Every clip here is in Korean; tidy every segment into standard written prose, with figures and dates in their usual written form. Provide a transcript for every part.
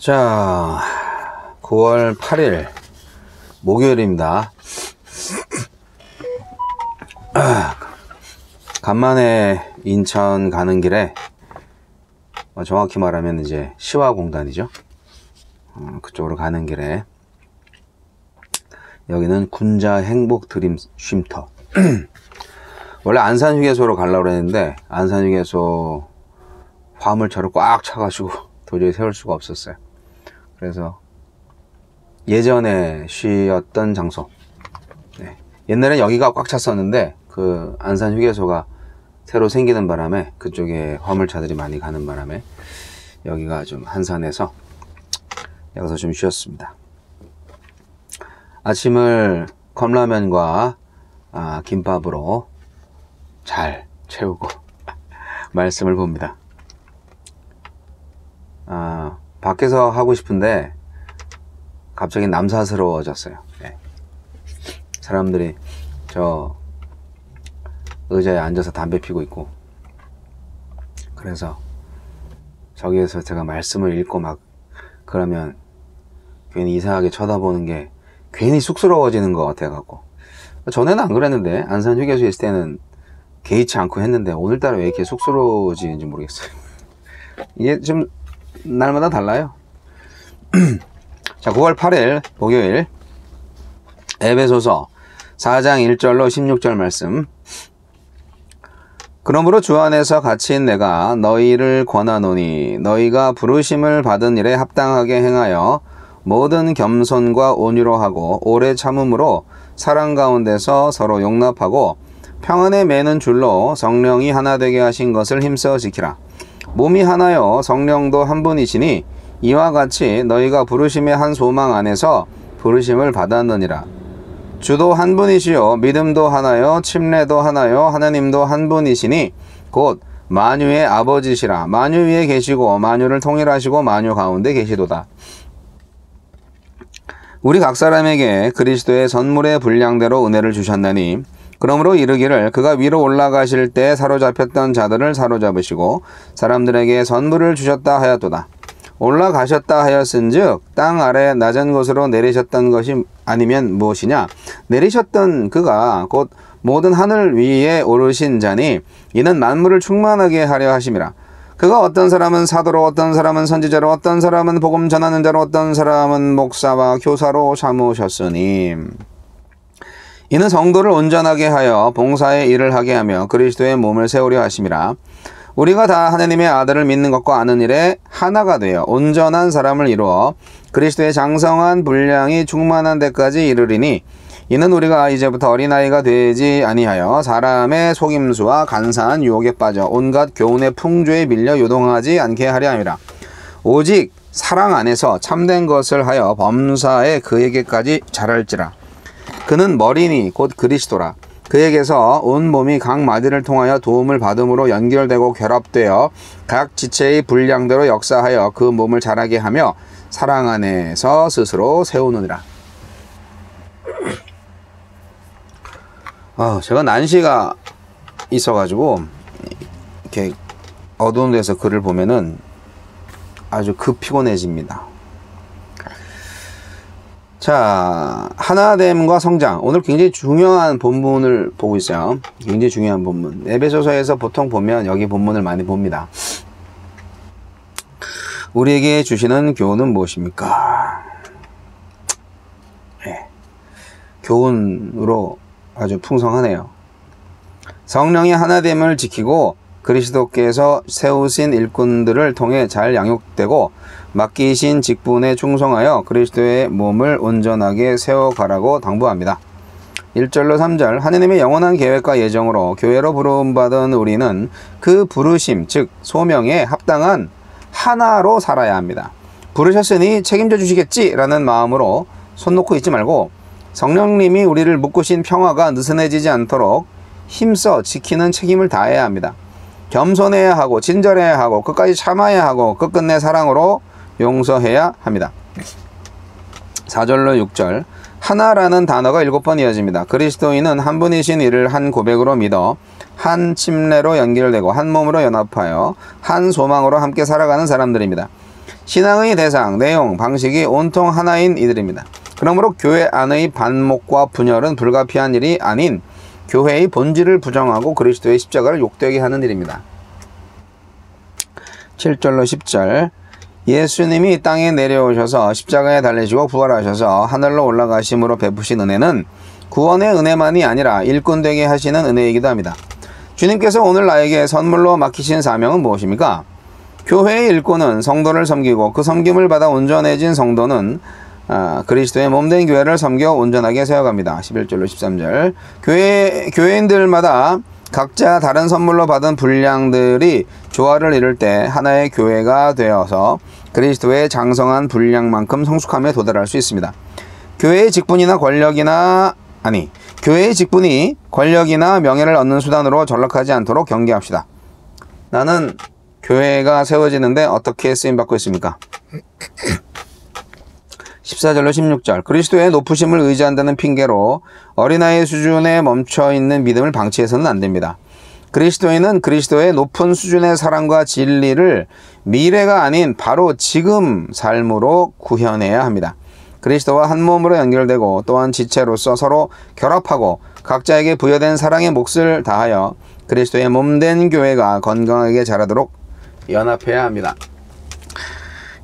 자, 9월 8일 목요일입니다. 간만에 인천 가는 길에 정확히 말하면 이제 시화공단이죠. 그쪽으로 가는 길에 여기는 군자 행복 드림 쉼터. 원래 안산 휴게소로 가려고 했는데 안산 휴게소 화물차로 꽉 차가지고 도저히 세울 수가 없었어요. 그래서 예전에 쉬었던 장소, 옛날엔 여기가 꽉 찼었는데 그 안산 휴게소가 새로 생기는 바람에 그쪽에 화물차들이 많이 가는 바람에 여기가 좀 한산해서 여기서 좀 쉬었습니다. 아침을 컵라면과 김밥으로 잘 채우고 말씀을 봅니다. 밖에서 하고 싶은데 갑자기 남사스러워졌어요. 사람들이 저 의자에 앉아서 담배 피고 있고, 그래서 저기에서 제가 말씀을 읽고 막 그러면 괜히 이상하게 쳐다보는 게 괜히 쑥스러워지는 것 같아갖고. 전에는 안 그랬는데 안산 휴게소에 있을 때는 개의치 않고 했는데 오늘따라 왜 이렇게 쑥스러워지는지 모르겠어요. 이게 좀 날마다 달라요. 자, 9월 8일 목요일 에베소서 4장 1절로 16절 말씀. 그러므로 주 안에서 갇힌 내가 너희를 권하노니 너희가 부르심을 받은 일에 합당하게 행하여 모든 겸손과 온유로 하고 오래 참음으로 사랑 가운데서 서로 용납하고 평안에 매는 줄로 성령이 하나 되게 하신 것을 힘써 지키라. 몸이 하나요 성령도 한 분이시니 이와 같이 너희가 부르심의 한 소망 안에서 부르심을 받았느니라. 주도 한 분이시요 믿음도 하나요 침례도 하나요 하나님도 한 분이시니 곧 만유의 아버지시라. 만유 위에 계시고 만유를 통일하시고 만유 가운데 계시도다. 우리 각 사람에게 그리스도의 선물의 분량대로 은혜를 주셨나니 그러므로 이르기를 그가 위로 올라가실 때 사로잡혔던 자들을 사로잡으시고 사람들에게 선물을 주셨다 하였도다. 올라가셨다 하였은즉 땅 아래 낮은 곳으로 내리셨던 것이 아니면 무엇이냐? 내리셨던 그가 곧 모든 하늘 위에 오르신 자니 이는 만물을 충만하게 하려 하심이라. 그가 어떤 사람은 사도로 어떤 사람은 선지자로 어떤 사람은 복음 전하는 자로 어떤 사람은 목사와 교사로 삼으셨으니 이는 성도를 온전하게 하여 봉사의 일을 하게 하며 그리스도의 몸을 세우려 하심이라. 우리가 다 하나님의 아들을 믿는 것과 아는 일에 하나가 되어 온전한 사람을 이루어 그리스도의 장성한 분량이 충만한 데까지 이르리니 이는 우리가 이제부터 어린아이가 되지 아니하여 사람의 속임수와 간사한 유혹에 빠져 온갖 교훈의 풍조에 밀려 요동하지 않게 하려 함이라. 오직 사랑 안에서 참된 것을 하여 범사에 그에게까지 자랄지라. 그는 머리니 곧 그리스도라. 그에게서 온 몸이 각 마디를 통하여 도움을 받음으로 연결되고 결합되어 각 지체의 분량대로 역사하여 그 몸을 자라게 하며 사랑 안에서 스스로 세우느니라. 제가 난시가 있어가지고 이렇게 어두운 데서 글을 보면은 아주 피곤해집니다. 자, 하나됨과 성장. 오늘 굉장히 중요한 본문을 보고 있어요. 굉장히 중요한 본문. 에베소서에서 보통 보면 여기 본문을 많이 봅니다. 우리에게 주시는 교훈은 무엇입니까? 교훈으로 아주 풍성하네요. 성령이 하나됨을 지키고 그리스도께서 세우신 일꾼들을 통해 잘 양육되고 맡기신 직분에 충성하여 그리스도의 몸을 온전하게 세워가라고 당부합니다. 1절로 3절 하느님의 영원한 계획과 예정으로 교회로 부름받은 우리는 그 부르심 즉 소명에 합당한 하나로 살아야 합니다. 부르셨으니 책임져 주시겠지라는 마음으로 손 놓고 있지 말고 성령님이 우리를 묶으신 평화가 느슨해지지 않도록 힘써 지키는 책임을 다해야 합니다. 겸손해야 하고 친절해야 하고 끝까지 참아야 하고 끝끝내 사랑으로 용서해야 합니다. 4절로 6절 하나라는 단어가 7번 이어집니다. 그리스도인은 한 분이신 이를 한 고백으로 믿어 한 침례로 연결되고 한 몸으로 연합하여 한 소망으로 함께 살아가는 사람들입니다. 신앙의 대상, 내용, 방식이 온통 하나인 이들입니다. 그러므로 교회 안의 반목과 분열은 불가피한 일이 아닌 교회의 본질을 부정하고 그리스도의 십자가를 욕되게 하는 일입니다. 7절로 10절. 예수님이 땅에 내려오셔서 십자가에 달리시고 부활하셔서 하늘로 올라가심으로 베푸신 은혜는 구원의 은혜만이 아니라 일꾼 되게 하시는 은혜이기도 합니다. 주님께서 오늘 나에게 선물로 맡기신 사명은 무엇입니까? 교회의 일꾼은 성도를 섬기고 그 섬김을 받아 온전해진 성도는 그리스도의 몸된 교회를 섬겨 온전하게 세워갑니다. 11절로 13절. 교회인들마다 각자 다른 선물로 받은 분량들이 조화를 이룰 때 하나의 교회가 되어서 그리스도의 장성한 분량만큼 성숙함에 도달할 수 있습니다. 교회의 직분이 권력이나 명예를 얻는 수단으로 전락하지 않도록 경계합시다. 나는 교회가 세워지는데 어떻게 쓰임받고 있습니까? 14절로 16절. 그리스도의 높으심을 의지한다는 핑계로 어린아이 수준에 멈춰있는 믿음을 방치해서는 안됩니다. 그리스도인은 그리스도의 높은 수준의 사랑과 진리를 미래가 아닌 바로 지금 삶으로 구현해야 합니다. 그리스도와 한 몸으로 연결되고 또한 지체로서 서로 결합하고 각자에게 부여된 사랑의 몫을 다하여 그리스도의 몸된 교회가 건강하게 자라도록 연합해야 합니다.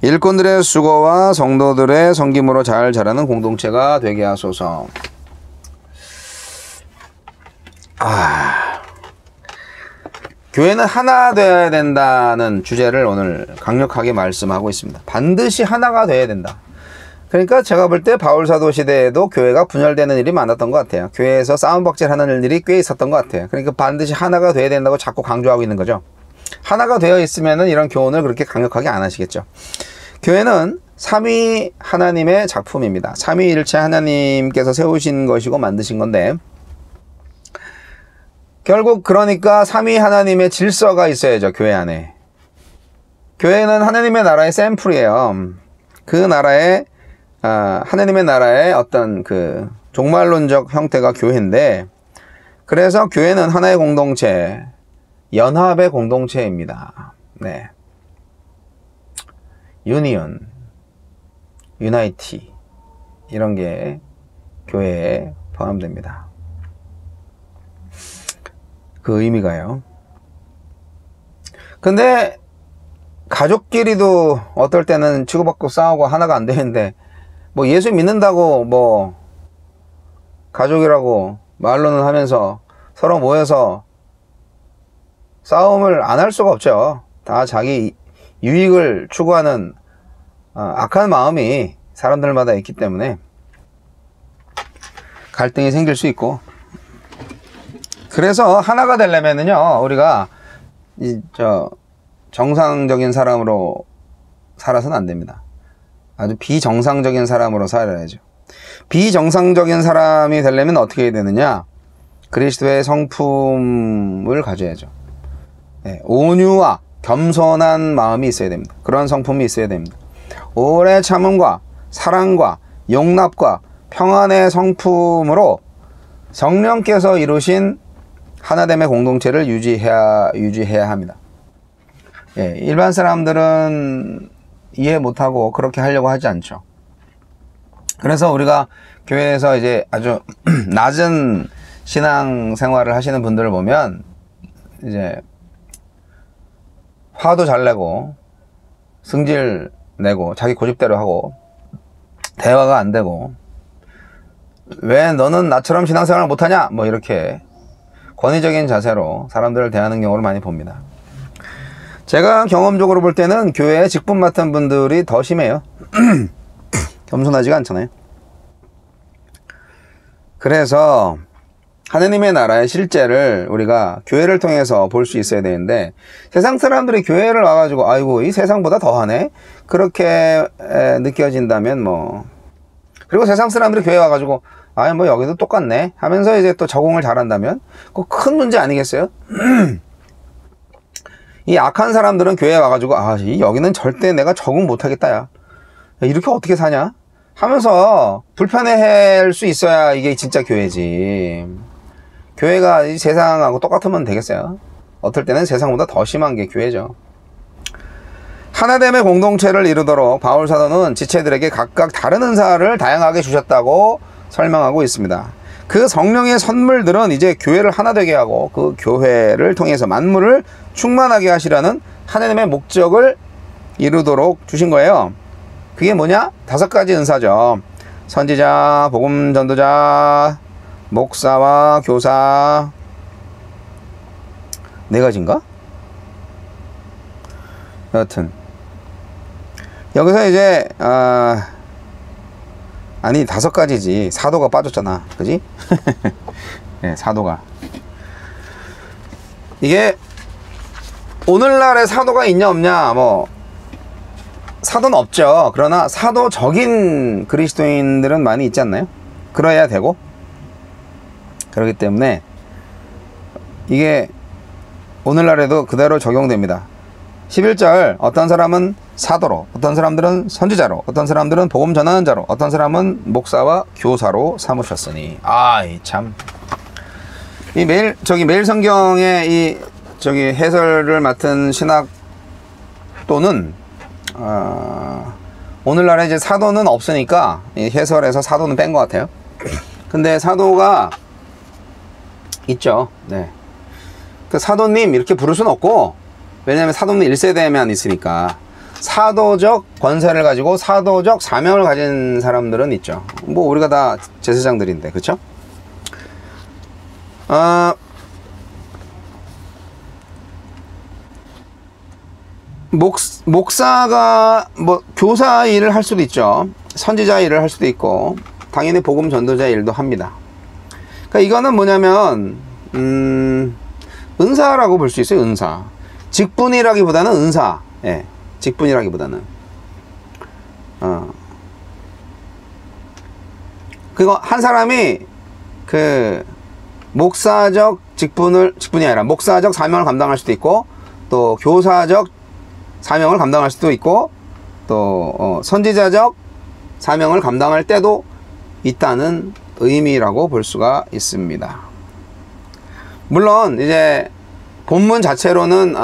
일꾼들의 수고와 성도들의 섬김으로 잘 자라는 공동체가 되게 하소서. 교회는 하나 되어야 된다는 주제를 오늘 강력하게 말씀하고 있습니다. 반드시 하나가 되어야 된다. 그러니까 제가 볼 때 바울사도 시대에도 교회가 분열되는 일이 많았던 것 같아요. 교회에서 싸움박질하는 일들이 꽤 있었던 것 같아요. 그러니까 반드시 하나가 되어야 된다고 자꾸 강조하고 있는 거죠. 하나가 되어 있으면은 이런 교훈을 그렇게 강력하게 안 하시겠죠. 교회는 삼위 하나님의 작품입니다. 삼위일체 하나님께서 세우신 것이고 만드신 건데, 결국 그러니까 삼위 하나님의 질서가 있어야죠. 교회 안에. 교회는 하나님의 나라의 샘플이에요. 그 나라의 하나님의 나라의 어떤 그 종말론적 형태가 교회인데, 그래서 교회는 하나의 공동체, 연합의 공동체입니다. 네. 유니온, 유나이티 이런 게 교회에 포함됩니다. 그 의미가요. 근데 가족끼리도 어떨 때는 치고받고 싸우고 하나가 안 되는데, 뭐 예수 믿는다고 뭐 가족이라고 말로는 하면서 서로 모여서 싸움을 안 할 수가 없죠. 다 자기 유익을 추구하는 악한 마음이 사람들마다 있기 때문에 갈등이 생길 수 있고, 그래서 하나가 되려면은요, 우리가 정상적인 사람으로 살아서는 안 됩니다. 아주 비정상적인 사람으로 살아야죠. 비정상적인 사람이 되려면 어떻게 해야 되느냐? 그리스도의 성품을 가져야죠. 네, 온유와 겸손한 마음이 있어야 됩니다. 그런 성품이 있어야 됩니다. 오래 참음과 사랑과 용납과 평안의 성품으로 성령께서 이루신 하나됨의 공동체를 유지해야 합니다. 예, 일반 사람들은 이해 못하고 그렇게 하려고 하지 않죠. 그래서 우리가 교회에서 이제 아주 낮은 신앙 생활을 하시는 분들을 보면 이제 화도 잘 내고 승질 내고 자기 고집대로 하고 대화가 안 되고, 왜 너는 나처럼 신앙생활을 못하냐 뭐 이렇게 권위적인 자세로 사람들을 대하는 경우를 많이 봅니다. 제가 경험적으로 볼 때는 교회에 직분 맡은 분들이 더 심해요. 겸손하지가 않잖아요. 그래서 하느님의 나라의 실제를 우리가 교회를 통해서 볼 수 있어야 되는데, 세상 사람들이 교회를 와가지고 아이고 이 세상보다 더하네 그렇게 느껴진다면 뭐, 그리고 세상 사람들이 교회 와가지고 아이 뭐 여기도 똑같네 하면서 이제 또 적응을 잘한다면 그거 큰 문제 아니겠어요? 이 악한 사람들은 교회에 와가지고 여기는 절대 내가 적응 못하겠다 야 이렇게 어떻게 사냐 하면서 불편해할 수 있어야 이게 진짜 교회지. 교회가 이 세상하고 똑같으면 되겠어요? 어떨 때는 세상보다 더 심한 게 교회죠. 하나됨의 공동체를 이루도록 바울 사도는 지체들에게 각각 다른 은사를 다양하게 주셨다고 설명하고 있습니다. 그 성령의 선물들은 이제 교회를 하나 되게 하고 그 교회를 통해서 만물을 충만하게 하시라는 하나님의 목적을 이루도록 주신 거예요. 그게 뭐냐? 5가지 은사죠. 선지자, 복음 전도자, 목사와 교사. 4가지인가? 여하튼 여기서 이제 아니 5가지지. 사도가 빠졌잖아, 그지? 네, 사도가. 이게 오늘날에 사도가 있냐 없냐, 뭐 사도는 없죠. 그러나 사도적인 그리스도인들은 많이 있지 않나요? 그래야 되고, 그렇기 때문에 이게 오늘날에도 그대로 적용됩니다. 11절, 어떤 사람은 사도로, 어떤 사람들은 선지자로, 어떤 사람들은 복음 전하는 자로, 어떤 사람은 목사와 교사로 삼으셨으니. 아이 참, 이 매일 성경의 이 해설을 맡은 신학 또는 오늘날에 이제 사도는 없으니까 이 해설에서 사도는 뺀 것 같아요. 근데 사도가 있죠. 네. 그 사도님 이렇게 부를 수는 없고, 왜냐하면 사도는 1세대에만 있으니까. 사도적 권세를 가지고 사도적 사명을 가진 사람들은 있죠. 뭐 우리가 다 제사장들인데, 그쵸? 목사가 뭐 교사 일을 할 수도 있죠. 선지자 일을 할 수도 있고, 당연히 복음 전도자 일도 합니다. 그러니까 이거는 뭐냐면 은사라고 볼 수 있어요. 은사. 직분이라기보다는 은사. 예, 직분이라기보다는 그거 한 사람이 그 목사적 직분이 아니라 목사적 사명을 감당할 수도 있고, 또 교사적 사명을 감당할 수도 있고, 또 선지자적 사명을 감당할 때도 있다는 의미라고 볼 수가 있습니다. 물론 이제 본문 자체로는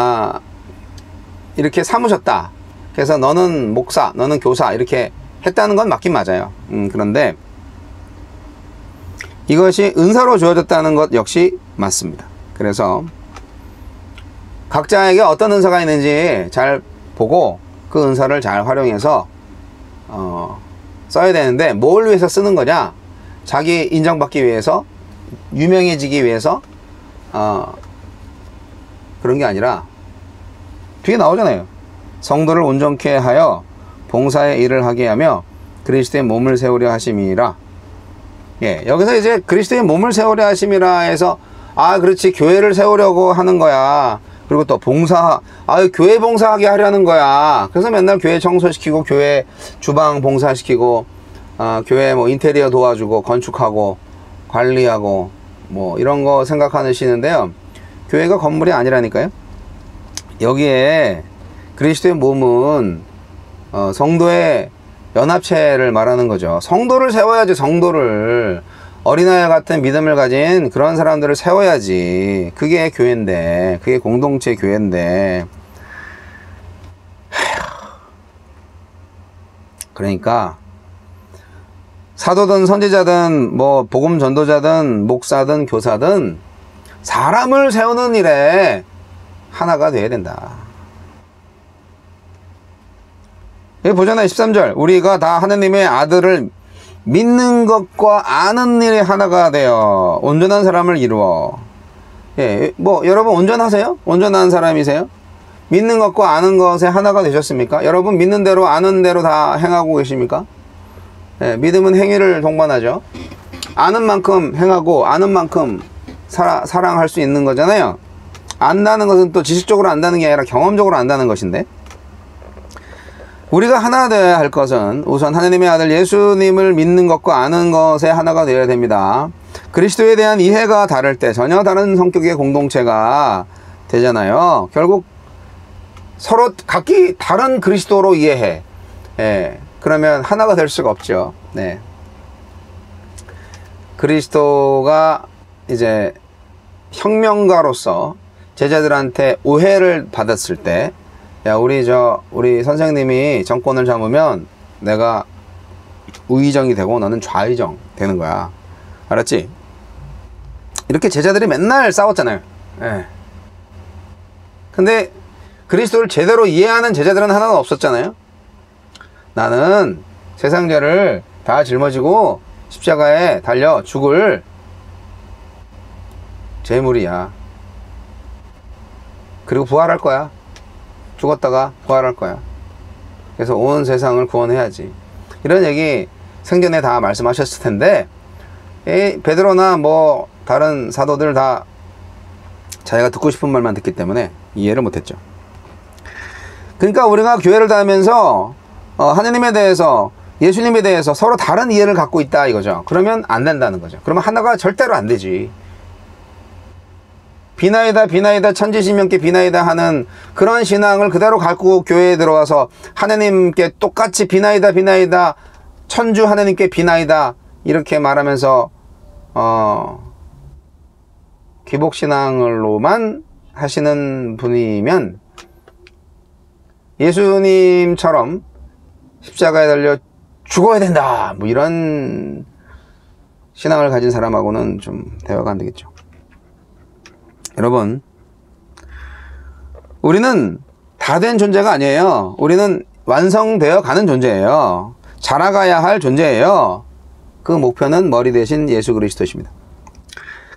이렇게 삼으셨다, 그래서 너는 목사, 너는 교사 이렇게 했다는 건 맞긴 맞아요. 그런데 이것이 은사로 주어졌다는 것 역시 맞습니다. 그래서 각자에게 어떤 은사가 있는지 잘 보고 그 은사를 잘 활용해서 써야 되는데, 뭘 위해서 쓰는 거냐? 자기 인정받기 위해서, 유명해지기 위해서 그런 게 아니라, 뒤에 나오잖아요. 성도를 온전케 하여 봉사의 일을 하게 하며 그리스도의 몸을 세우려 하심이라. 예, 여기서 이제 그리스도의 몸을 세우려 하심이라 해서, 그렇지, 교회를 세우려고 하는 거야. 그리고 또 교회 봉사하게 하려는 거야. 그래서 맨날 교회 청소시키고, 교회 주방 봉사시키고, 교회 뭐 인테리어 도와주고, 건축하고, 관리하고, 뭐 이런 거 생각하시는데요. 교회가 건물이 아니라니까요. 여기에 그리스도의 몸은 성도의 연합체를 말하는 거죠. 성도를 세워야지. 성도를, 어린아이 같은 믿음을 가진 그런 사람들을 세워야지. 그게 교회인데, 그게 공동체 교회인데. 그러니까 사도든 선지자든 뭐 복음 전도자든 목사든 교사든 사람을 세우는 일에 하나가 되어야 된다. 여기 보잖아요. 13절, 우리가 다 하나님의 아들을 믿는 것과 아는 일에 하나가 되어 온전한 사람을 이루어. 예, 뭐 여러분 온전하세요? 온전한 사람이세요? 믿는 것과 아는 것에 하나가 되셨습니까? 여러분 믿는 대로 아는 대로 다 행하고 계십니까? 예, 믿음은 행위를 동반하죠. 아는 만큼 행하고 아는 만큼 사랑할 수 있는 거잖아요. 안다는 것은 또 지식적으로 안다는 게 아니라 경험적으로 안다는 것인데, 우리가 하나 되어야 할 것은 우선 하나님의 아들 예수님을 믿는 것과 아는 것에 하나가 되어야 됩니다. 그리스도에 대한 이해가 다를 때 전혀 다른 성격의 공동체가 되잖아요. 결국 서로 각기 다른 그리스도로 이해해. 예, 그러면 하나가 될 수가 없죠. 네. 그리스도가 이제 혁명가로서 제자들한테 오해를 받았을 때 야, 우리 선생님이 정권을 잡으면 내가 우의정이 되고 너는 좌의정 되는 거야. 알았지? 이렇게 제자들이 맨날 싸웠잖아요. 예. 근데 그리스도를 제대로 이해하는 제자들은 하나도 없었잖아요. 나는 세상 죄를 다 짊어지고 십자가에 달려 죽을 제물이야. 그리고 부활할 거야. 죽었다가 부활할 거야. 그래서 온 세상을 구원해야지. 이런 얘기 생전에 다 말씀하셨을 텐데, 베드로나 뭐 다른 사도들 다 자기가 듣고 싶은 말만 듣기 때문에 이해를 못했죠. 그러니까 우리가 교회를 다니면서 하느님에 대해서, 예수님에 대해서 서로 다른 이해를 갖고 있다 이거죠. 그러면 안 된다는 거죠. 그러면 하나가 절대로 안 되지. 비나이다 비나이다 천지신명께 비나이다 하는 그런 신앙을 그대로 갖고 교회에 들어와서 하느님께 똑같이 비나이다 비나이다 천주 하느님께 비나이다 이렇게 말하면서 기복신앙으로만 하시는 분이면, 예수님처럼 십자가에 달려 죽어야 된다 뭐 이런 신앙을 가진 사람하고는 좀 대화가 안 되겠죠. 여러분, 우리는 다 된 존재가 아니에요. 우리는 완성되어 가는 존재예요. 자라가야 할 존재예요. 그 목표는 머리 대신 예수 그리스도십니다.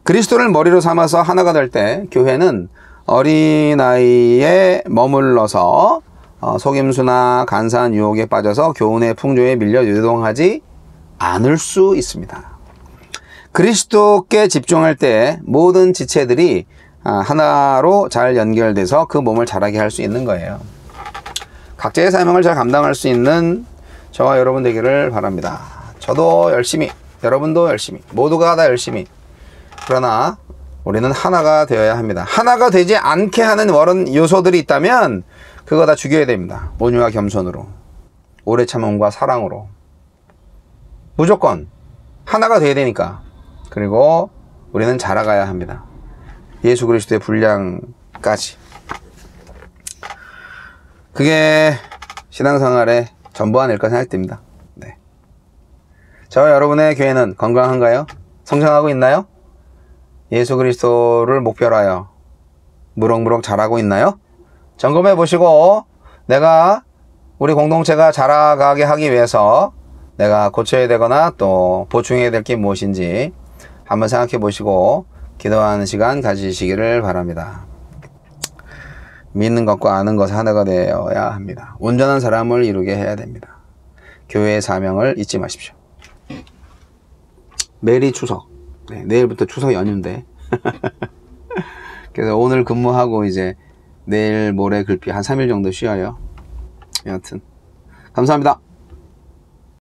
그리스도를 머리로 삼아서 하나가 될 때 교회는 어린아이에 머물러서 속임수나 간사한 유혹에 빠져서 교훈의 풍조에 밀려 유동하지 않을 수 있습니다. 그리스도께 집중할 때 모든 지체들이 하나로 잘 연결돼서 그 몸을 자라게 할 수 있는 거예요. 각자의 사명을 잘 감당할 수 있는 저와 여러분 되기를 바랍니다. 저도 열심히, 여러분도 열심히, 모두가 다 열심히. 그러나 우리는 하나가 되어야 합니다. 하나가 되지 않게 하는 요소들이 있다면 그거 다 죽여야 됩니다. 온유와 겸손으로, 오래 참음과 사랑으로. 무조건 하나가 돼야 되니까. 그리고 우리는 자라가야 합니다. 예수 그리스도의 분량까지. 그게 신앙생활의 전부 아닐까 생각됩니다. 네. 저와 여러분의 교회는 건강한가요? 성장하고 있나요? 예수 그리스도를 목표로 하여 무럭무럭 자라고 있나요? 점검해 보시고, 우리 공동체가 자라가게 하기 위해서 내가 고쳐야 되거나 또 보충해야 될 게 무엇인지 한번 생각해 보시고 기도하는 시간 가지시기를 바랍니다. 믿는 것과 아는 것이 하나가 되어야 합니다. 온전한 사람을 이루게 해야 됩니다. 교회의 사명을 잊지 마십시오. 메리 추석. 네, 내일부터 추석 연휴인데 그래서 오늘 근무하고 이제 내일 모레 글피 한 3일 정도 쉬어요. 여하튼 감사합니다.